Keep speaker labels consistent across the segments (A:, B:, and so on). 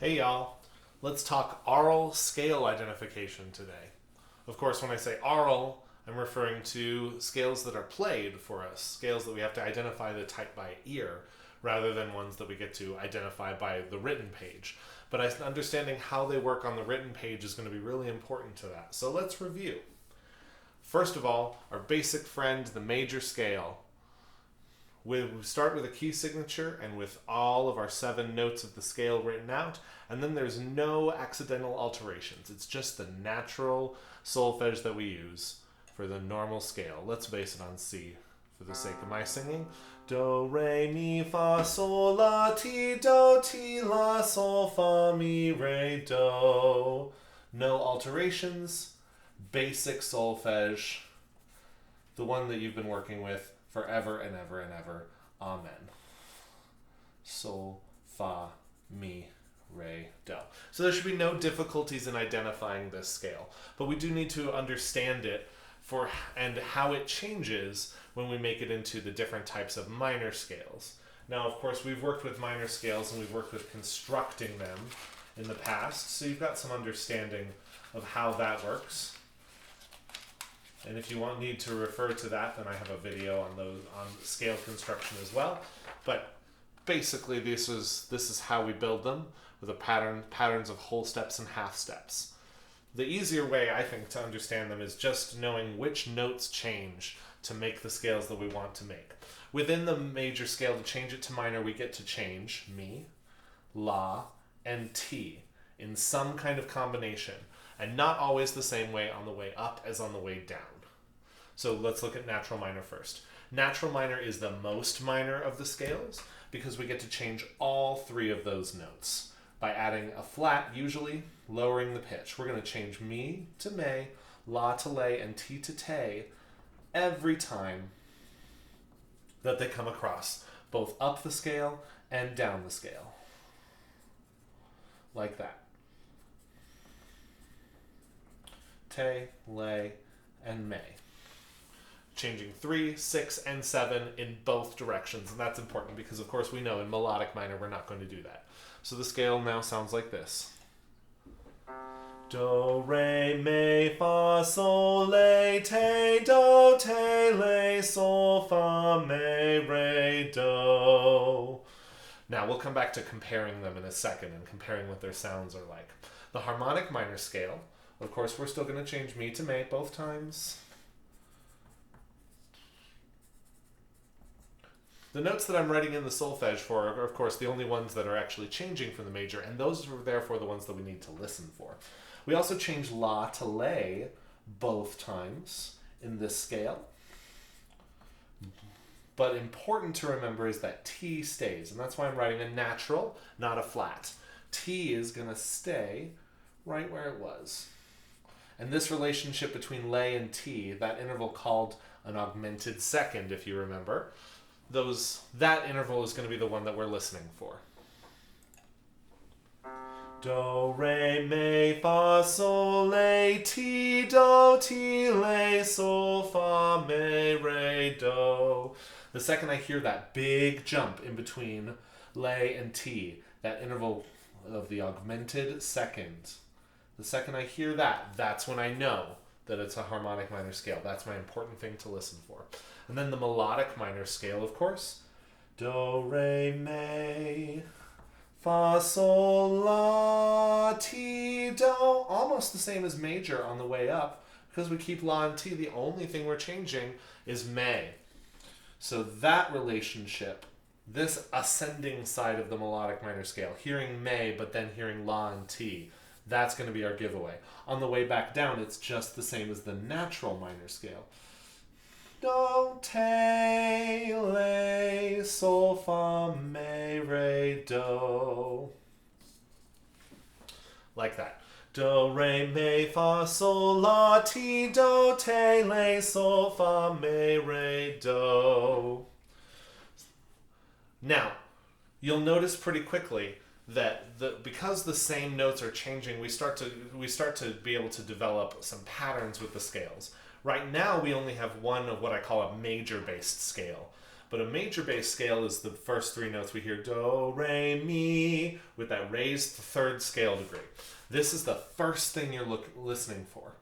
A: Hey y'all, let's talk aural scale identification today. Of course, when I say aural, I'm referring to scales that are played for us, scales that we have to identify the type by ear, rather than ones that we get to identify by the written page. But understanding how they work on the written page is going to be really important to that. So let's review. First of all, our basic friend, the major scale. We start with a key signature and with all of our 7 notes of the scale written out, and then there's no accidental alterations. It's just the natural solfege that we use for the normal scale. Let's base it on C for the sake of my singing. Do, re, mi, fa, sol, la, ti, do, ti, la, sol, fa, mi, re, do. No alterations. Basic solfege. The one that you've been working with forever and ever and ever. Amen. Sol, fa, mi, re, do. So there should be no difficulties in identifying this scale, but we do need to understand it and how it changes when we make it into the different types of minor scales. Now, of course, we've worked with minor scales and we've worked with constructing them in the past, so you've got some understanding of how that works. And if you need to refer to that, then I have a video on scale construction as well. But basically, this is how we build them with patterns of whole steps and half steps. The easier way, I think, to understand them is just knowing which notes change to make the scales that we want to make. Within the major scale, to change it to minor, we get to change mi, la, and ti in some kind of combination, and not always the same way on the way up as on the way down. So let's look at natural minor first. Natural minor is the most minor of the scales because we get to change all 3 of those notes by adding a flat, usually lowering the pitch. We're going to change mi to me, la to lay, and ti to te every time that they come across, both up the scale and down the scale. Like that. Te, lay, and me. Changing 3, 6, and 7 in both directions. And that's important because, of course, we know in melodic minor we're not going to do that. So the scale now sounds like this. Do, re, mi, fa, sol, la, te, do, te, la, sol, fa, mi, re, do. Now we'll come back to comparing them in a second and comparing what their sounds are like. The harmonic minor scale, of course, we're still going to change mi to me both times. The notes that I'm writing in the solfege for are, of course, the only ones that are actually changing from the major, and those are therefore the ones that we need to listen for. We also change la to lay both times in this scale. But important to remember is that T stays, and that's why I'm writing a natural, not a flat. T is going to stay right where it was. And this relationship between lay and T, that interval called an augmented second, if you remember, that interval is going to be the one that we're listening for. Do, re, mi, fa, sol, la, ti, do, ti, la, sol, fa, mi, re, do. The second I hear that big jump in between lay and ti, that interval of the augmented second, the second I hear that, that's when I know that it's a harmonic minor scale. That's my important thing to listen for. And then the melodic minor scale, of course. Do, re, mi, fa, sol, la, ti, do. Almost the same as major on the way up. Because we keep la and ti, the only thing we're changing is me. So that relationship, this ascending side of the melodic minor scale, hearing me but then hearing la and ti, that's going to be our giveaway. On the way back down, it's just the same as the natural minor scale. Do, te, la, sol, fa, mi, re, do. Like that. Do, re, mi, fa, sol, la, ti, do, te, la, sol, fa, mi, re, do. Now, you'll notice pretty quickly that because the same notes are changing, we start to be able to develop some patterns with the scales. Right now, we only have one of what I call a major-based scale. But a major bass scale is the first three notes we hear, do, re, mi, with that raised third scale degree. This is the first thing you're listening for,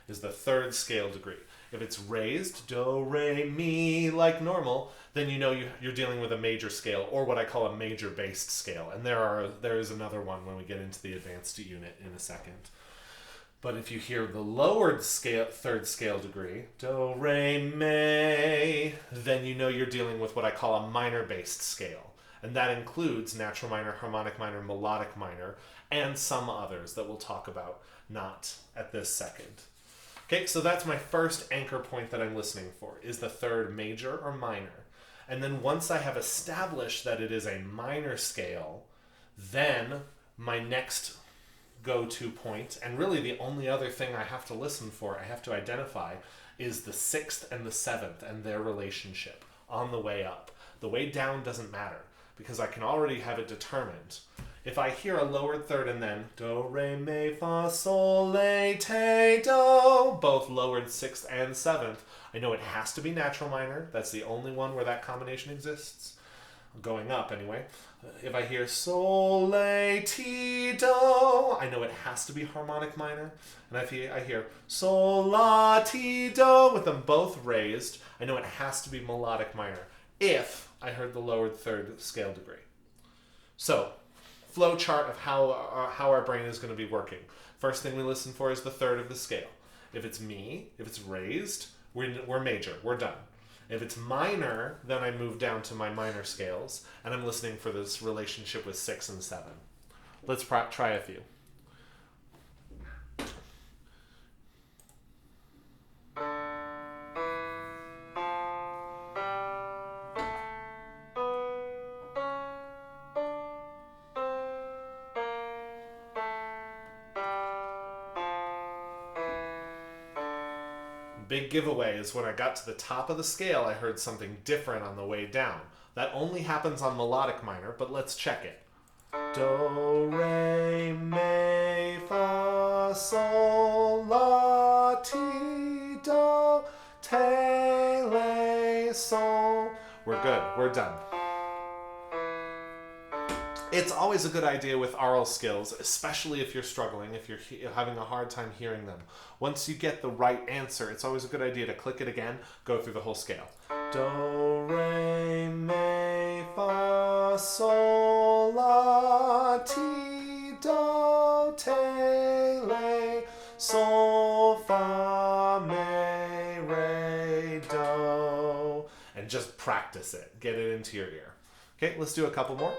A: is the third scale degree. If it's raised, do, re, mi, like normal, then you know you're dealing with a major scale, or what I call a major based scale. And there is another one when we get into the advanced unit in a second. But if you hear the lowered scale, third scale degree, do, re, mi, then you know you're dealing with what I call a minor based scale. And that includes natural minor, harmonic minor, melodic minor, and some others that we'll talk about not at this second. Okay, so that's my first anchor point that I'm listening for, is the third major or minor. And then once I have established that it is a minor scale, then my next go-to point, and really the only other thing I have to listen for, I have to identify, is the sixth and the seventh and their relationship on the way up. The way down doesn't matter, because I can already have it determined. If I hear a lowered third and then do, re, mi, fa, sol, la, te, do, both lowered sixth and seventh, I know it has to be natural minor. That's the only one where that combination exists. Going up anyway. If I hear sol, la, ti, do, I know it has to be harmonic minor. And if I hear sol, la, ti, do, with them both raised, I know it has to be melodic minor if I heard the lowered third scale degree. So, flow chart of how our brain is going to be working. First thing we listen for is the third of the scale. If it's mi, if it's raised, we're major, we're done. If it's minor, then I move down to my minor scales, and I'm listening for this relationship with 6 and 7. Let's try a few. Big giveaway is when I got to the top of the scale, I heard something different on the way down. That only happens on melodic minor, but let's check it. Do, re, mi, fa, sol, la, ti, do, te, le, sol. We're good. We're done. It's always a good idea with aural skills, especially if you're struggling, if you're having a hard time hearing them. Once you get the right answer, it's always a good idea to click it again, go through the whole scale. Do, re, mi, fa, sol, la, ti, do, te, le, sol, fa, mi, re, do. And just practice it. Get it into your ear. Okay, let's do a couple more.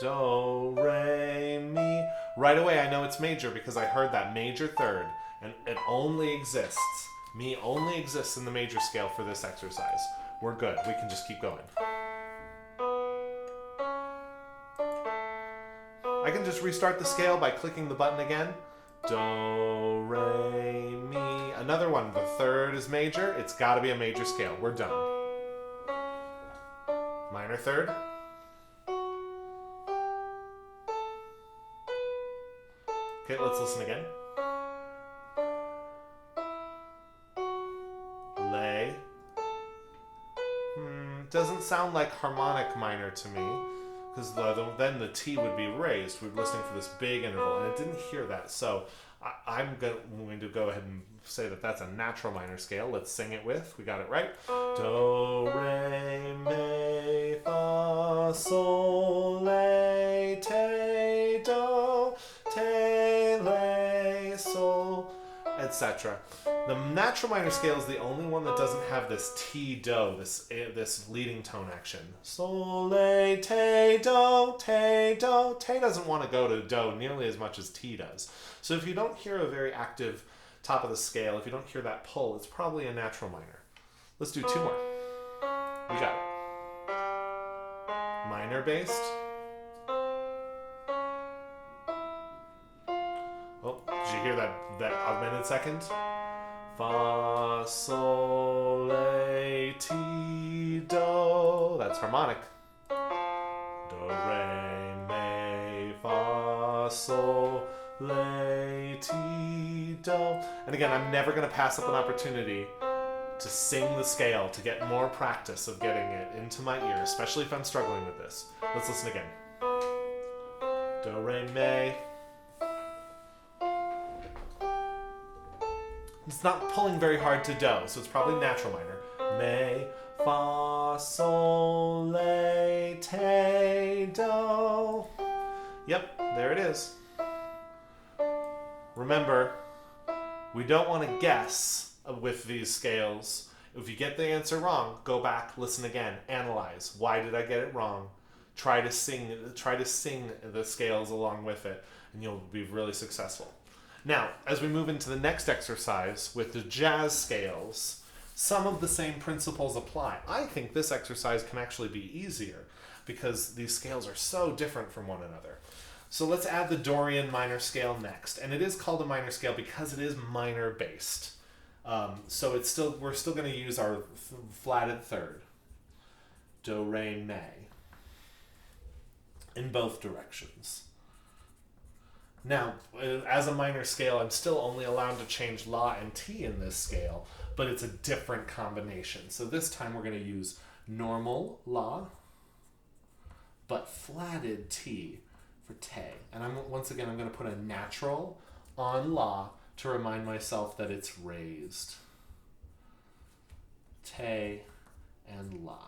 A: Do, re, mi. Right away I know it's major because I heard that major third, and it only exists. Mi only exists in the major scale for this exercise. We're good. We can just keep going. I can just restart the scale by clicking the button again. Do, re, mi. Another one. The third is major. It's got to be a major scale. We're done. Minor third. Okay, let's listen again. Lay. Doesn't sound like harmonic minor to me, because then the T would be raised. We're listening for this big interval, and it didn't hear that. So I'm going to go ahead and say that that's a natural minor scale. Let's sing it with. We got it right. Do, re, mi, fa, sol, la, te, do, te, le, sol, etc. The natural minor scale is the only one that doesn't have this T, do, this leading tone action. Sol, la, te, do, te, do. Te doesn't want to go to do nearly as much as T does. So if you don't hear a very active top of the scale, if you don't hear that pull, it's probably a natural minor. Let's do 2 more. We got it. Minor based. Oh, did you hear that augmented second? Fa, sol, la, ti, do. That's harmonic. Do, re, mi, fa, sol, la, ti, do. And again, I'm never going to pass up an opportunity to sing the scale, to get more practice of getting it into my ear, especially if I'm struggling with this. Let's listen again. Do, re, mi. It's not pulling very hard to do, so it's probably natural minor. Mi, fa, sol, la, te, do. Yep, there it is. Remember, we don't want to guess with these scales. If you get the answer wrong, go back, listen again, analyze. Why did I get it wrong? Try to sing the scales along with it, and you'll be really successful. Now, as we move into the next exercise with the jazz scales, some of the same principles apply. I think this exercise can actually be easier because these scales are so different from one another. So let's add the Dorian minor scale next. And it is called a minor scale because it is minor based. So we're still going to use our flatted third. Do, re, mi. In both directions. Now, as a minor scale, I'm still only allowed to change la and ti in this scale, but it's a different combination. So this time we're going to use normal la, but flatted ti for te. And once again, I'm going to put a natural on la to remind myself that it's raised. Te and la.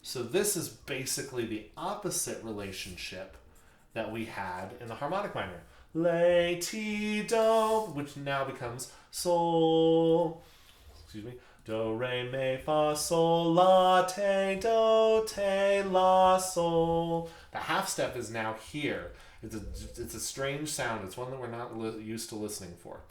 A: So this is basically the opposite relationship that we had in the harmonic minor. La, ti, do, which now becomes sol, do, re, mi, fa, sol, la, te, do, te, la, sol. The half step is now here. It's a strange sound. It's one that we're not used to listening for.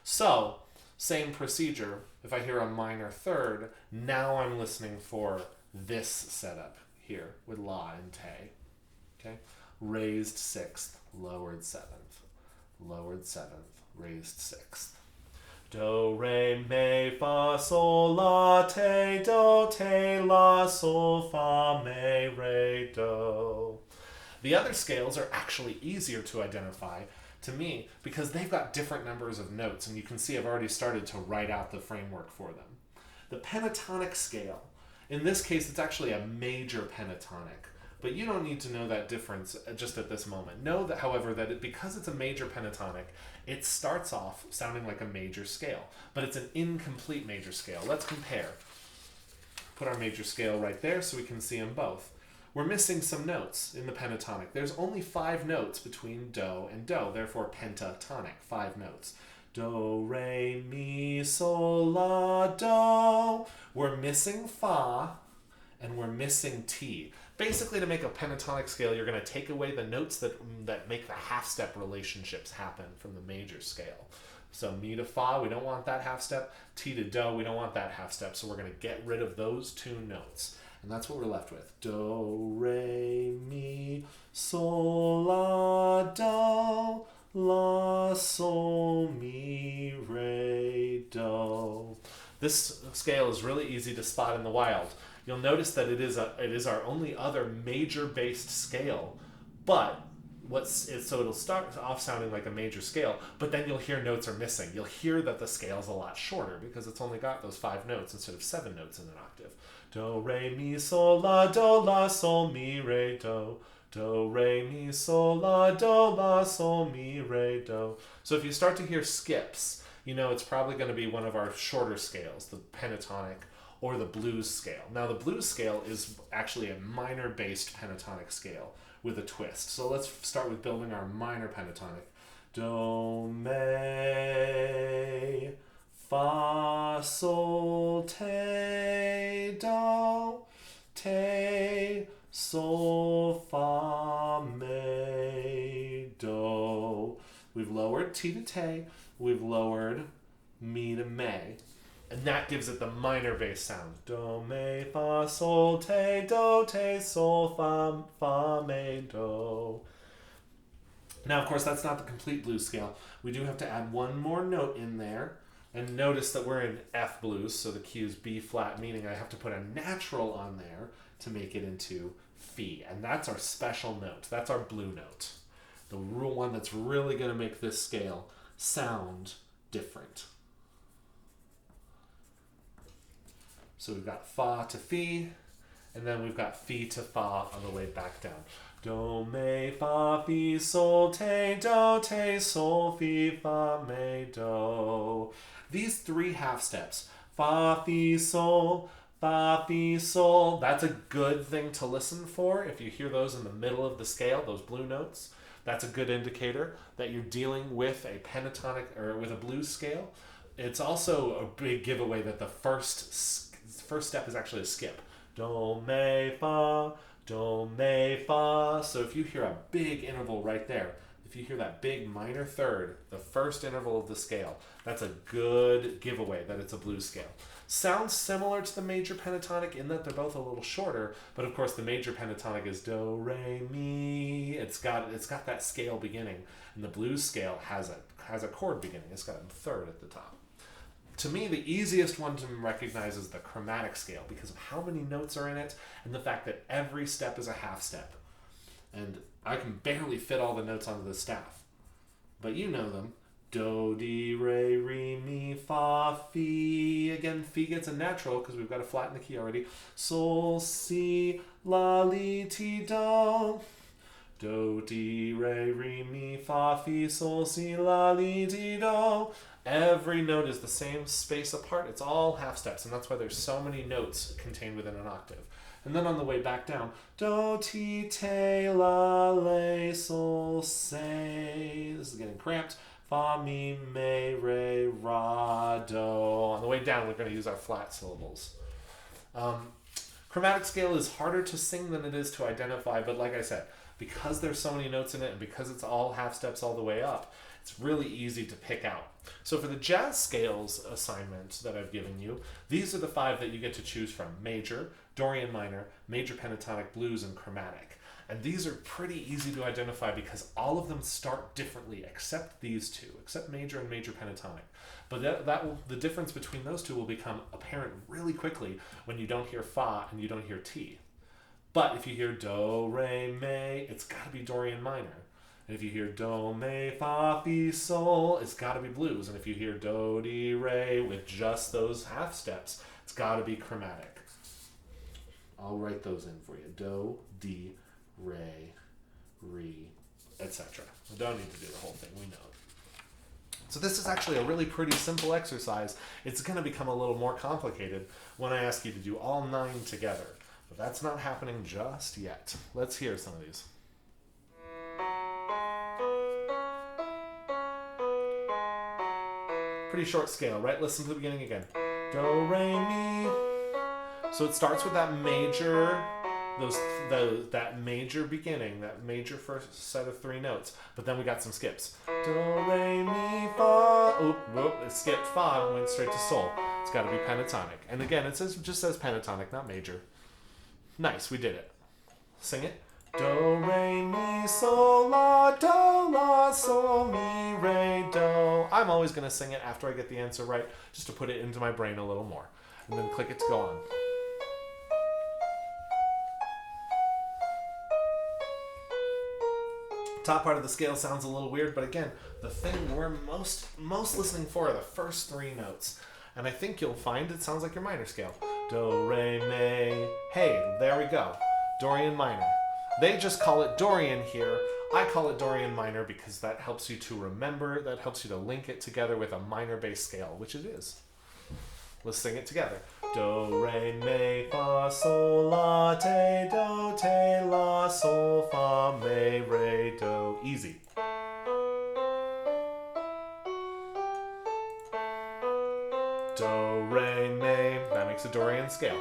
A: So, same procedure. If I hear a minor third, now I'm listening for this setup here with la and te. Okay? Raised sixth, lowered seventh, raised sixth. Do, re, mi, fa, sol, la, te, do, te, la, sol, fa, mi, re, do. The other scales are actually easier to identify to me because they've got different numbers of notes, and you can see I've already started to write out the framework for them. The pentatonic scale, in this case, it's actually a major pentatonic. But you don't need to know that difference just at this moment. Know that, however, that because it's a major pentatonic, it starts off sounding like a major scale, but it's an incomplete major scale. Let's compare. Put our major scale right there so we can see them both. We're missing some notes in the pentatonic. There's only 5 notes between do and do, therefore pentatonic, 5 notes. Do, re, mi, sol, la, do. We're missing fa, and we're missing ti. Basically, to make a pentatonic scale, you're going to take away the notes that make the half-step relationships happen from the major scale. So mi to fa, we don't want that half-step. Ti to do, we don't want that half-step. So we're going to get rid of those 2 notes. And that's what we're left with. Do, re, mi, sol, la, do, la, sol, mi, re, do. This scale is really easy to spot in the wild. You'll notice that it is our only other major based scale, but so it'll start off sounding like a major scale, but then you'll hear notes are missing. You'll hear that the scale's a lot shorter because it's only got those 5 notes instead of 7 notes in an octave. Do, re, mi, sol, mi, re, do. Do, re, mi, sol, mi, re, do. So if you start to hear skips, you know it's probably going to be one of our shorter scales, the pentatonic or the blues scale. Now the blues scale is actually a minor-based pentatonic scale with a twist. So let's start with building our minor pentatonic. Do, me, fa, sol, te, do, te, sol, fa, me, do. We've lowered ti to te, we've lowered mi to me. And that gives it the minor bass sound. Do, me, fa, sol, te, do, te, sol, fa, me, do. Now, of course, that's not the complete blues scale. We do have to add one more note in there. And notice that we're in F blues, so the key is B flat, meaning I have to put a natural on there to make it into Fi. And that's our special note. That's our blue note. The real one that's really going to make this scale sound different. So we've got fa to fi, and then we've got fi to fa on the way back down. Do, me, fa, fi, sol, te, sol, fi, fa, me, do. These three half steps, fa, fi, sol, that's a good thing to listen for. If you hear those in the middle of the scale, those blue notes, that's a good indicator that you're dealing with a pentatonic or with a blues scale. It's also a big giveaway that the first step is actually a skip. Do, me, fa, do, me, fa. So if you hear a big interval right there, if you hear that big minor third, the first interval of the scale, that's a good giveaway that it's a blues scale. Sounds similar to the major pentatonic in that they're both a little shorter, but of course the major pentatonic is do, re, mi. It's got that scale beginning, and the blues scale has a chord beginning. It's got a third at the top. To me, the easiest one to recognize is the chromatic scale because of how many notes are in it and the fact that every step is a half step. And I can barely fit all the notes onto the staff. But you know them. Do, di, re, mi, fa, fi. Again, fi gets a natural because we've got a flat in the key already. Sol, si, la, li, ti, do. Do, di, re, mi, fa, fi, sol, si, la, li, ti, do. Every note is the same space apart. It's all half steps, and that's why there's so many notes contained within an octave. And then on the way back down, do, ti, te, la, le, sol, se. This is getting cramped. Fa, mi, me, re, ra, do. On the way down, we're going to use our flat syllables. Chromatic scale is harder to sing than it is to identify, but like I said, because there's so many notes in it and because it's all half steps all the way up, it's really easy to pick out. So for the jazz scales assignment that I've given you, these are the 5 that you get to choose from: major, Dorian minor, major pentatonic, blues, and chromatic. And these are pretty easy to identify because all of them start differently except these two, except major and major pentatonic. But the difference between those two will become apparent really quickly when you don't hear fa and you don't hear ti. But if you hear do, re, mi, it's got to be Dorian minor. And if you hear do, me, fa, fi, sol, it's got to be blues. And if you hear do, di, re with just those half steps, it's got to be chromatic. I'll write those in for you. Do, di, re, etc. We don't need to do the whole thing. We know it. So this is actually a really pretty simple exercise. It's going to become a little more complicated when I ask you to do all 9 together. But that's not happening just yet. Let's hear some of these. Pretty short scale, right? Listen to the beginning again. Do, re, mi. So it starts with that major, that major beginning, that major first set of 3 notes. But then we got some skips. Do, re, mi, fa. Oop, it skipped fa and went straight to sol. It's got to be pentatonic. And again, it just says pentatonic, not major. Nice, we did it. Sing it. Do, re, mi, sol, la, sol, mi, re, do. I'm always going to sing it after I get the answer right, just to put it into my brain a little more. And then click it to go on. Top part of the scale sounds a little weird, but again, the thing we're most listening for are the first 3 notes. And I think you'll find it sounds like your minor scale. Do, re, mi. Hey, there we go. Dorian minor. They just call it Dorian here. I call it Dorian minor because that helps you to remember, that helps you to link it together with a minor bass scale, which it is. Let's sing it together. Do, re, mi, fa, sol, la, te, la, sol, fa, me, re, do. Easy. Do, re, mi. That makes a Dorian scale.